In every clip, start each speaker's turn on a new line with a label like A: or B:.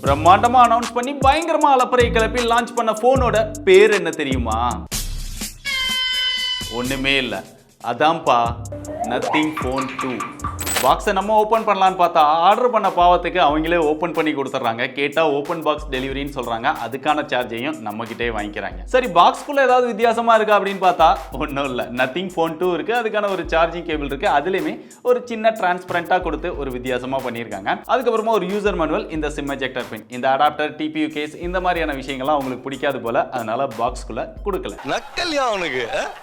A: பிரம்மாண்டமா அனௌன்ஸ் பண்ணி பயங்கரமா அலப்பறை கிளப்பி லான்ச் பண்ண போனோட பேர் என்ன தெரியுமா? ஒண்ணுமே இல்ல, அதான்ப்பா நத்திங் ஃபோன் 2. பாக்ஸை நம்ம ஓப்பன் பண்ணலான்னு பார்த்தா ஆர்டர் பண்ண பாவத்துக்கு அவங்களே ஓப்பன் பண்ணி கொடுத்துட்றாங்க. கேட்டால் ஓப்பன் பாக்ஸ் டெலிவரின்னு சொல்கிறாங்க. அதுக்கான சார்ஜையும் நம்மகிட்டே வாங்கிக்கிறாங்க. சரி, பாக்ஸ்குள்ளே ஏதாவது வித்தியாசமாக இருக்கா அப்படின்னு பார்த்தா ஒன்றும் இல்லை. நத்திங் ஃபோன் 2 இருக்குது. அதுக்கான ஒரு சார்ஜிங் கேபிள் இருக்குது. அதுலேயுமே ஒரு சின்ன டிரான்ஸ்பரண்ட்டாக கொடுத்து ஒரு வித்தியாசமாக பண்ணியிருக்காங்க. அதுக்கப்புறமா ஒரு யூசர் மேனுவல், இந்த சிம் எஜெக்டர் பின், இந்த அடாப்டர், டிபியூ கேஸ், இந்த மாதிரியான விஷயங்கள்லாம் அவங்களுக்கு பிடிக்காது போல. அதனால பாக்ஸ்குள்ளே கொடுக்கல.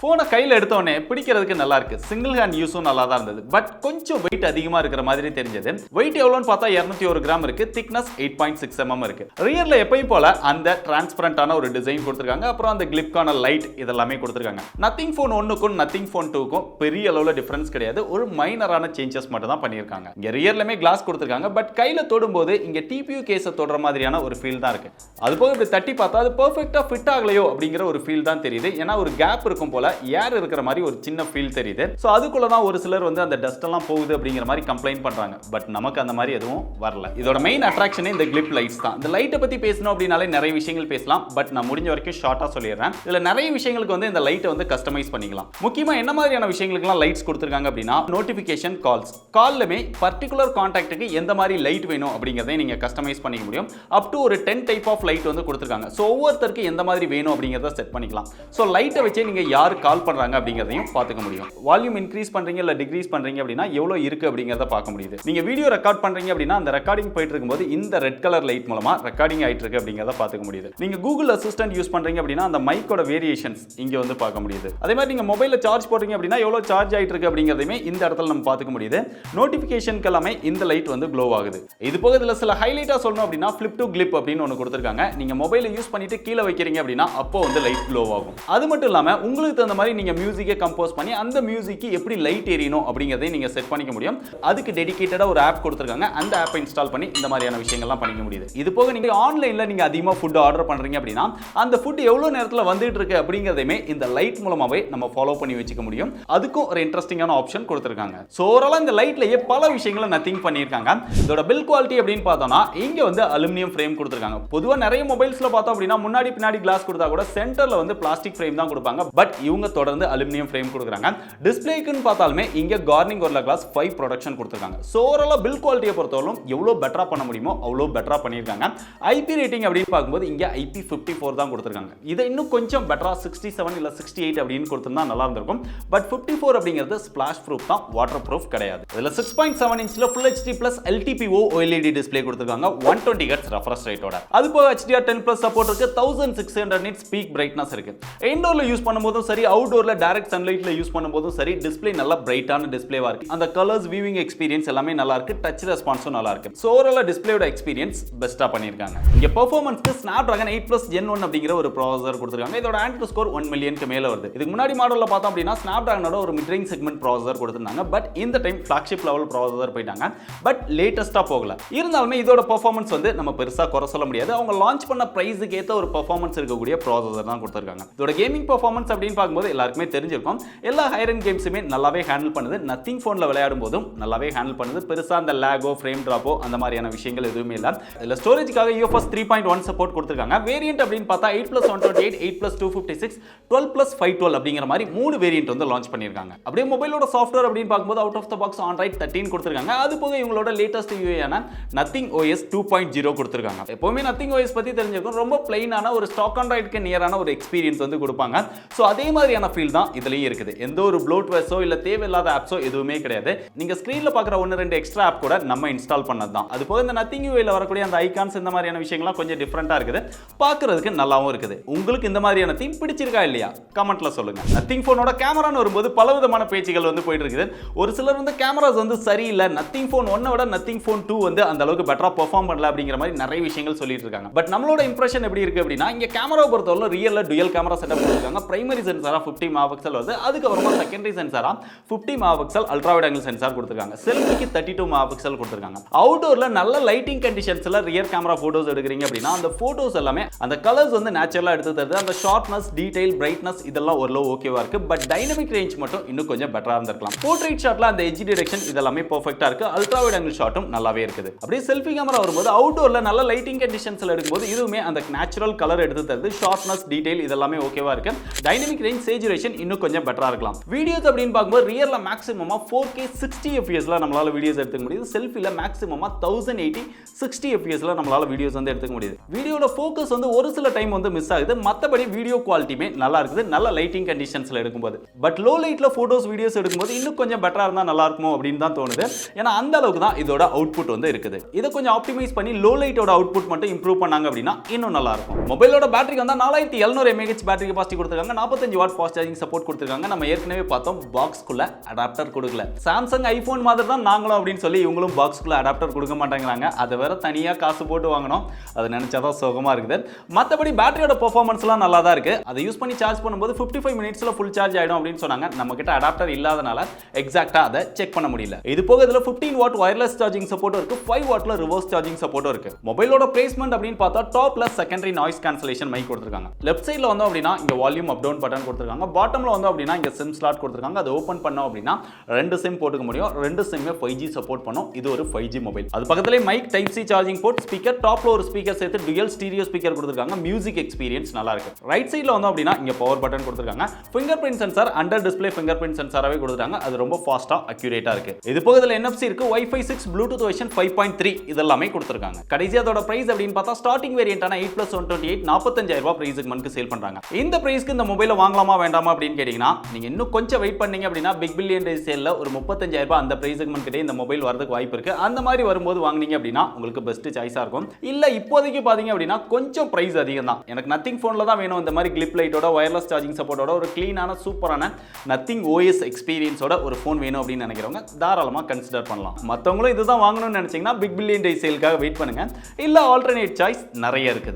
A: ஃபோனை கையில் எடுத்தோடனே பிடிக்கிறதுக்கு நல்லா இருக்கு. சிங்கிள் ஹேண்ட் யூஸும் நல்லா தான் இருந்தது. பட் கொஞ்சம் வெயிட் அதிகமா இருக்கிற மாதிரி தெரிஞ்சது. வெயிட் எவ்வளவுன்னு பார்த்தா 201 கிராம் இருக்கு. திக்னஸ் 8.6 mm இருக்கு. ரியர்ல எப்பயும் போல அந்த டிரான்ஸ்பரண்டான ஒரு டிசைன் கொடுத்திருக்காங்க. அப்புறம் அந்த கிளிப்கான லைட் இதெல்லாமே கொடுத்திருக்காங்க. நத்திங் ஃபோன் 1க்கும் நத்திங் ஃபோன் 2க்கும் பெரிய அளவுல டிஃபரன்ஸ் கிடையாது. ஒரு மைனரான சேஞ்சஸ் மட்டும் தான் பண்ணியிருக்காங்க. இங்க ரியர்லமே கிளாஸ் கொடுத்திருக்காங்க. பட் கையில தொடும்போது இங்க டிபியூ கேஸை தொடுற மாதிரியான ஒரு ஃபீல் தான் இருக்கு. அது போக இப்படி தட்டி பார்த்தா அது பெர்ஃபெக்ட்டா ஃபிட் ஆகலையோ அப்படிங்கிற ஒரு ஃபீல் தான் தெரியுது. ஏன்னா ஒரு கேப் இருக்கும் போல ஏர் இருக்கிற மாதிரி ஒரு சின்ன ஃபீல் தெரியுது. ஸோ அதுக்குள்ள தான் ஒரு சிலர் வந்து அந்த டஸ்ட் எல்லாம் போகுது அப்படிங்கிற மாதிரி கம்ப்ளைண்ட் பண்றாங்க. பட் நமக்கு அந்த மாதிரி எதுவும் வரல. இதோட மெயின் அட்ராக்ஷனே இந்த கிளிப் லைட்ஸ் தான். இந்த லைட்டை பத்தி பேசணும் அப்படினாலே நிறைய விஷயங்கள் பேசலாம். பட் நான் முடிஞ்ச வரைக்கும் ஷார்ட்டா சொல்லிடுறேன். இதுல நிறைய விஷயங்களுக்கு வந்து இந்த லைட்டை வந்து கஸ்டமைஸ் பண்ணிக்கலாம். முக்கியமா என்ன மாதிரியான விஷயங்களுக்குலாம் லைட்ஸ் கொடுத்திருக்காங்க அப்படின்னா நோட்டிஃபிகேஷன், கால்ஸ். கால்லமே பர்டிகுலர் கான்டாக்ட்டுக்கு எந்த மாதிரி லைட் வேணும் அப்படிங்கறதை நீங்க கஸ்டமைஸ் பண்ணிக்க முடியும். அப் டு ஒரு 10 டைப் ஆஃப் லைட் வந்து கொடுத்திருக்காங்க. ஸோ ஒவ்வொருத்தருக்கு எந்த மாதிரி வேணும் அப்படிங்கறத செட் பண்ணிக்கலாம். ஸோ லைட்டை வச்சே நீங்க யார் கால் பண்றாங்க அப்படிங்கறதையும் பார்த்துக்க முடியும். வால்யூம் இன்க்ரீஸ் பண்றீங்க இல்ல டிக்ரீஸ் பண்றீங்க அப்படின்னா எவ்வளவு இருக்கு அப்படிங்கறத பார்க்க முடியுது. நீங்க வீடியோ ரெக்கார்ட் பண்றீங்க அப்படின்னா அந்த ரெக்கார்டிங் போயிட்டு இருக்கும்போது இந்த ரெட் கலர் லைட் மூலமா ரெக்கார்டிங் ஆயிட்டு இருக்கு அப்படிங்கறத பார்த்துக்க முடியுது. நீங்க கூகுள் அசிஸ்டன்ட் யூஸ் பண்றீங்க அப்படின்னா அந்த மைக்கோட வேரியேஷன்ஸ் இங்க வந்து பார்க்க முடியுது. அதே மாதிரி நீங்க மொபைல்ல சார்ஜ் போடுறீங்க அப்படின்னா எவ்வளவு சார்ஜ் ஆயிட்டு இருக்கு அப்படிங்கறதையுமே இந்த இடத்துல நம்ம பார்த்துக்க முடியுது. நோட்டிபிகேஷனுக்கு எல்லாமே இந்த லைட் வந்து க்ளோ ஆகுது. இது போக இதுல சில ஹைலைட்டா சொல்லணும் அப்படின்னா ஃபிளிப் டு கிளிப் அப்படின்னு ஒன்னு கொடுத்திருக்காங்க. நீங்க மொபைலை யூஸ் பண்ணிட்டு கீழே வைக்கிறீங்க அப்படின்னா அப்போ வந்து லைட் க்ளோ ஆகும். அது மட்டும் இல்லாம உங்களுக்கு தகுந்த மாதிரி நீங்க மியூசிக்கை கம்போஸ் பண்ணி அந்த மியூசிக்கு எப்படி லைட் எரியணும் அப்படிங்கறதை நீங்க செட் பண்ணிக்க முடியும். அதுக்கு டெடிகேட்டடா ஒரு ஆப் கொடுத்திருக்காங்க. அந்த ஆப்பை இன்ஸ்டால் பண்ணி இந்த மாதிரியான விஷயங்கள்லாம் பண்ணிக்க முடியுது. இது போக நீங்க ஆன்லைன்ல நீங்க அதிகமா ஃபுட் ஆர்டர் பண்றீங்க அப்படின்னா அந்த ஃபுட் எவ்வளவு நேரத்துல வந்துட்டு இருக்கு அப்படிங்கறதையுமே இந்த லைட் மூலமாவே நம்ம ஃபாலோ பண்ணி வச்சுக்க முடியும். அதுக்கும் ஒரு இன்ட்ரெஸ்டிங்கான ஆப்ஷன் கொடுத்திருக்காங்க. சோ ஓவராலா இந்த லைட்லயே பல விஷயங்களை நத்திங் பண்ணியிருக்காங்க. இதோட பில் குவாலிட்டி அப்படின்னு பார்த்தோம்னா இங்க வந்து அலுமினியம் ஃப்ரேம் கொடுத்திருக்காங்க. பொதுவா நிறைய மொபைல்ஸ்ல பார்த்தோம் அப்படின்னா முன்னாடி பின்னாடி கிளாஸ் கொடுத்தா கூட சென்டர்ல வந்து பிளாஸ்டிக் ஃப்ரேம் தான் கொடுப்பாங்க. பட் இவங்க தொடர்ந்து அலுமினியம் ஃப்ரேம் கொடுக்குறாங்க. டிஸ்பிளேக்குன்னு பார்த்தாலுமே இங்க கார்னிங் ஒர்லா கிளாஸ் 5 ப்ரொடக்ஷன் கொடுத்திருக்காங்க. சோ ஓவராலா பில் குவாலிட்டியை பொறுத்தவரைக்கும் எவ்வளவு பெட்டரா பண்ண முடியுமோ அவ்வளவு பெட்டரா பண்ணியிருக்காங்க. ஐபி ரேட்டிங் அப்படின்னு பார்க்கும்போது இங்க IP54 தான் கொடுத்திருக்காங்க. இதை இன்னும் கொஞ்சம் பெட்டரா 67 இல்ல 68 அப்படின்னு கொடுத்திருந்தா நல்லா இருந்திருக்கும். பட் 54 அப்படிங்கிறது ஸ்பிளாஷ் ப்ரூஃப் தான், வாட்டர் ப்ரூஃப் கிடையாது. இதுல 6.7 இன்ச்ல full HD plus LTPO OLED display கொடுத்திருக்காங்க 120 Hz ரெஃப்ரெஷ் ரேட்டோட. அது போக HDR10+ சப்போர்ட் இருக்கு. 1600 nits பீக் பிரைட்னஸ் இருக்கு. இன்டோர்ல யூஸ் பண்ணும்போதும் சரி, அவுட்டோர்ல டைரக்ட் சன்லைட்ல யூஸ் பண்ணும்போதும் சரி, டிஸ்ப்ளே நல்ல பிரைட்டான டிஸ்ப்ளேவா இருக்கு. அந்த கலர்ஸ் வியூவிங் எக்ஸ்பீரியன்ஸ் எல்லாமே நல்லா இருக்கு. டச் ரெஸ்பான்ஸும் நல்லா இருக்கு. சோ ஓவராலா டிஸ்ப்ளேயோட எக்ஸ்பீரியன்ஸ் பெஸ்டா பண்ணிருக்காங்க. இங்க பெர்ஃபார்மன்ஸ்க்கு Snapdragon 8+ Gen 1 அப்படிங்கிற ஒரு ப்ராசஸர் கொடுத்திருக்காங்க. இதோட ஆண்ட்ராய்டு ஸ்கோர் 1 மில்லியனுக்கு மேல வருது. இதுக்கு முன்னாடி மாடல்ல பார்த்தோம் அப்படின்னா Snapdragonோட ஒரு மிட் ரேஞ்ச் செக்மெண்ட் ப்ராசஸர் கொடுத்திருந்தாங்க. பட் இந்த டைம் ஃபிளாக்ஷிப் லெவல் ப்ராசஸர் போயிட்டாங்க. பட் லேட்டஸ்டா போகல. இருந்தாலுமே இதோட பெர்ஃபார்மன்ஸ் வந்து நம்ம பெருசா குறை சொல்ல முடியாது. அவங்க லான்ச் பண்ண பிரைஸ்க்கு ஏத்த ஒரு பெர்ஃபார்மன்ஸ் இருக்கக்கூடிய ப்ராசஸர் தான் கொடுத்திருக்காங்க. இதோட கேமிங் பெர்ஃபார்மன்ஸ் அப்படின்னு பார்க்கும்போது எல்லாருக்குமே தெரிஞ்சிருக்கும். எல்லா ஹையர் எண்ட் கேம்ஸுமே நல்லாவே ஹேண்டில் பண்ணுது. நத்திங் ஃபோன்ல விளையாடும் போதும் நல்லாவே ஹேண்டில் பண்ணுது. பெருசா அந்த லாகோ ஃப்ரேம் டிராப்போ அந்த மாதிரியான விஷயங்கள் எதுவுமே இல்ல. இதுல ஸ்டோரேஜ்க்காக UFS 3.1 சப்போர்ட் கொடுத்திருக்காங்க. வேரியன்ட் அப்படின்னு பார்த்தா 8+128, 8+256, 12+512 அப்படிங்கிற மாதிரி 3 வேரியன்ட் வந்து லான்ச் பண்ணிருக்காங்க. அப்படியே மொபைலோட சாஃப்ட்வேர் அப்படின்னு பார்க்கும்போது out of the box Android 13 கொடுத்திருக்காங்க. அது போக இவங்களோட லேட்டஸ்ட் UI ஆன Nothing OS 2.0 கொடுத்திருக்காங்க. எப்பவுமே Nothing OS பத்தி தெரிஞ்சிருக்கும். ரொம்ப பிளைனான ஒரு ஸ்டாக் Androidக்கு நியரான ஒரு எக்ஸ்பீரியன்ஸ் வந்து கொடுப்பாங்க. சோ அதே மாதிரியான ஃபீல் தான் இதுலயும் இருக்குது. எந்த ஒரு ப்ளோட்வேர்ஸோ இல்ல தேவையில்லாத ஆப்ஸோ எதுவுமே கிடையாது. நீங்க ஸ்கிரீன்ல பார்க்குற 1-2 எக்ஸ்ட்ரா ஆப் கூட நம்ம இன்ஸ்டால் பண்ணது தான். அது போக இந்த Nothing UIல வரக்கூடிய அந்த ஐகான்ஸ் இந்த மாதிரியான விஷயங்கள்லாம் கொஞ்சம் டிஃபரெண்டா இருக்குது. பார்க்கிறதுக்கு நல்லாவும் இருக்குது. உங்களுக்கு இந்த மாதிரியான தீம் பிடிச்சிருக்கா இல்லையா கமெண்ட்ல சொல்லுங்க. Nothing ஃபோனோட கேமரான்னு வரும்போது பலவிதமான பேச்சுகள் வந்து போயிட்டு இருக்குது. ஒரு சிலர் வந்து கேமராஸ் வந்து சரியில்லை, Nothing ஃபோன் 1 விட Nothing ஃபோன் 2 வந்து அந்த அளவுக்கு பெட்டரா பெர்ஃபார்ம் பண்ணல அப்படிங்கிற மாதிரி நிறைய விஷயங்கள் சொல்லிட்டு இருக்காங்க. பட் நம்மளோட இம்ப்ரெஷன் எப்படி இருக்கு அப்படின்னா இங்க கேமராவை பொறுத்தவரை ரியல்ல டுயல் கேமரா செட்டப் பண்ணிருக்காங்க. பிரைமரி சென்சாரா 50 மெகாபிக்சல் வருது. அதுக்கப்புறமா செகண்டரி சென்சாரா 50 megapixel ultra wide angle sensor கொடுத்திருக்காங்க. செல்ஃபிக்கு 32 மெகாபிக்சல் கொடுத்திருக்காங்க. அவுட்டோர்ல நல்ல லைட்டிங் கண்டிஷன்ஸ்ல ரியர் கேமரா போட்டோஸ் எடுக்கிறீங்க அப்படின்னா அந்த போட்டோஸ் எல்லாமே அந்த கலர்ஸ் வந்து நேச்சுரலா எடுத்து தருது. அந்த ஷார்ப்னஸ், டீடைல், பிரைட்னஸ் இதெல்லாம் ஓரளவு ஓகேவா இருக்கு. பட் டைனமிக் ரேஞ்ச் மட்டும் இன்னும் கொஞ்சம் பெட்டரா இருந்திருக்கலாம். போர்ட்ரைட் ஷாட்ல அந்த எட்ஜ் டிடெக்ஷன் இதெல்லாமே பெர்ஃபெக்ட்டா இருக்கு. அல்ட்ரா வைட் ஆங்கிள் ஷாட்டும் நல்லாவே இருக்குது. அப்படியே செல்ஃபி கேமரா வரும்போது அவுட்டோர்ல நல்ல லைட்டிங் கண்டிஷன்ஸ்ல எடுக்கும்போது இதுவுமே அந்த நேச்சுரல் கலர் எடுத்து தருது. ஷார்ப்னஸ், டீடைல் இதெல்லாமே ஓகேவா இருக்கு. டைனமிக் ரேஞ்ச், சேச்சுரேஷன் இன்னும் கொஞ்சம் பெட்டரா இருக்கலாம். வீடியோஸ் அப்படின்னு பார்க்கும்போது ரியர்ல மேக்ஸிமமா 4K 60 fps ல நம்மளால வீடியோஸ் எடுத்துக்க முடியுது. செல்ஃபில மேக்ஸிமமா 1080 60 fps ல நம்மளால வீடியோஸ் வந்து எடுத்துக்க முடியுது. வீடியோட ஃபோக்கஸ் வந்து ஒரு சில டைம் வந்து மிஸ் ஆகுது. மத்தபடி வீடியோ குவாலிட்டியுமே நல்லா இருக்குது. நல்ல லைட்டிங் கண்டிஷன்ஸ்ல எடுக்கும்போது. பட் லோ லைட்ல போட்டோஸ், வீடியோஸ் எடுக்கும்போது இன்னும் கொஞ்சம் பெட்டரா இருந்தா நல்லா இருக்குமோ அப்படின்னு தான் தோணுது. ஏன்னா அந்த அளவுக்கு தான் இதோட அவுட்புட் வந்து இருக்குது. இதை கொஞ்சம் ஆப்டிமைஸ் பண்ணி லோ லைட்டோட அவுட்புட் மட்டும் இம்ப்ரூவ் பண்ணாங்க அப்படின்னா இன்னும் நல்லா இருக்கும். மொபைலோட பேட்டரிக்கு வந்து 4700 mAh பேட்டரி கெபாசிட்டி கொடுத்திருக்காங்க. 45 வாட் ஃபாஸ்ட் சார்ஜிங் சப்போர்ட் கொடுத்திருக்காங்க. நம்ம ஏற்கனவே பார்த்தோம் பாக்ஸ்க்குள்ள அடாப்டர் கொடுக்கல. சாம்சங் ஐபோன் மாதிரி தான் நாங்களும் அப்படின்னு சொல்லி இவங்களும் பாக்ஸ்க்குள்ள அடாப்டர் கொடுக்க மாட்டாங்கறாங்க. அதை வேற தனியா காசு போட்டு வாங்கணும். அதை நினைச்சாதான் சுகமா இருக்குது. மத்தபடி பேட்டரியோட பெர்ஃபார்மன்ஸ்லாம் நல்லா தான் இருக்கு. அதை யூஸ் பண்ணி சார்ஜ் பண்ணும்போது 55 மினிட்ஸ்ல ஃபுல் சார்ஜ் ஆயிடும் அப்படின்னு சொன்னாங்க. நம்ம கிட்ட அடாப்டர் இல்லாதனால எக்ஸாக்ட்டா அதை செக் பண்ண முடியல. இது போக இதுல 15 வாட் வயர்லெஸ் சார்ஜிங் சப்போர்ட் இருக்கு. 5 வாட்ல ரிவர்ஸ் சார்ஜிங் சப்போர்ட் இருக்கு. மொபைலோட பிளேஸ்மென்ட் அப்படின்னு பார்த்தா டாப்ல செகண்டரி நாய்ஸ் கேன்சலேஷன் மைக் கொடுத்திருக்காங்க. லெஃப்ட் சைடுல வந்தோம் அப்படின்னா இங்க வால்யூம் அப் டவுன் பட்டன் கொடுத்திருக்காங்க. பாட்டம்ல வந்தோம் அப்படின்னா இங்க சிம் ஸ்லாட் கொடுத்திருக்காங்க. அதை ஓபன் பண்ணோம் அப்படின்னா ரெண்டு சிம் போட்டுக்க முடியும். ரெண்டு சிம்மே 5G சப்போர்ட் பண்ணும். இது ஒரு 5G மொபைல். அது பக்கத்துலயே mic, type C charging port, speaker, டாப்ல ஒரு ஸ்பீக்கர் சேர்த்து டுயல் ஸ்டீரியோ ஸ்பீக்கர் கொடுத்திருக்காங்க. மியூசிக் எக்ஸ்பீரியன்ஸ் நல்லா இருக்கு. ரைட் சைடுல வந்தோம் அப்படின்னா இங்க பவர் பட்டன் கொடுத்திருக்காங்க. Fingerprint sensor under display fingerprint சென்சாராவே கொடுத்திருக்காங்க. அது ரொம்ப ஃபாஸ்டா அக்யூரேட்டா இருக்கு. இது போக இதுல NFC இருக்கு. Wi-Fi 6, Bluetooth வெர்ஷன் 5.3 இதெல்லாமே கொடுத்திருக்காங்க. கடைசியா அதோட பிரைஸ் அப்படின்னு பார்த்தா ஸ்டார்டிங் வேரியன்ட்டான 8+128 45000 ரூபாய் பிரைஸ் செக்மென்ட்க்கு சேல் பண்றாங்க. இந்த பிரைஸ்க்கு இந்த மொபைலை வாங்கலாமா வேண்டாமா அப்படின்னு கேட்டீங்கன்னா நீங்க இன்னும் கொஞ்சம் வெயிட் பண்ணீங்க அப்படின்னா பிக் பில்லியன் டே சேல்ல ஒரு 35000 ரூபாய் அந்த பிரைஸ் செக்மென்ட் கிட்ட இந்த மொபைல் வரதுக்கு வாய்ப்பு இருக்கு. அந்த மாதிரி வரும்போது வாங்குனீங்க அப்படின்னா உங்களுக்கு பெஸ்ட் சாய்ஸா இருக்கும். இல்ல இப்போதைக்கு பாத்தீங்க அப்படின்னா கொஞ்சம் பிரைஸ் அதிகம் தான். எனக்கு நத்திங் போன்ல தான் வேணும் இந்த மாதிரி கிளிப் லைட்டோட வயர்லெஸ் சார்ஜிங் சப்போர்ட்டோட ஒரு கிளீனான சூப்பரான நத்திங் OS எக்ஸ்பீரியன்ஸோட ஒரு போன் வேணும் அப்படின்னு நினைக்கிறவங்க தாராளமா கன்சிடர் பண்ணலாம். மத்தவங்களும் இதுதான் வாங்கணும்னு நினைச்சீங்கன்னா பிக் பில்லியன் டே சேலுக்காக வெயிட் பண்ணுங்க. இல்ல ஆல்டர்னேட் சாய்ஸ் நிறைய இருக்குது.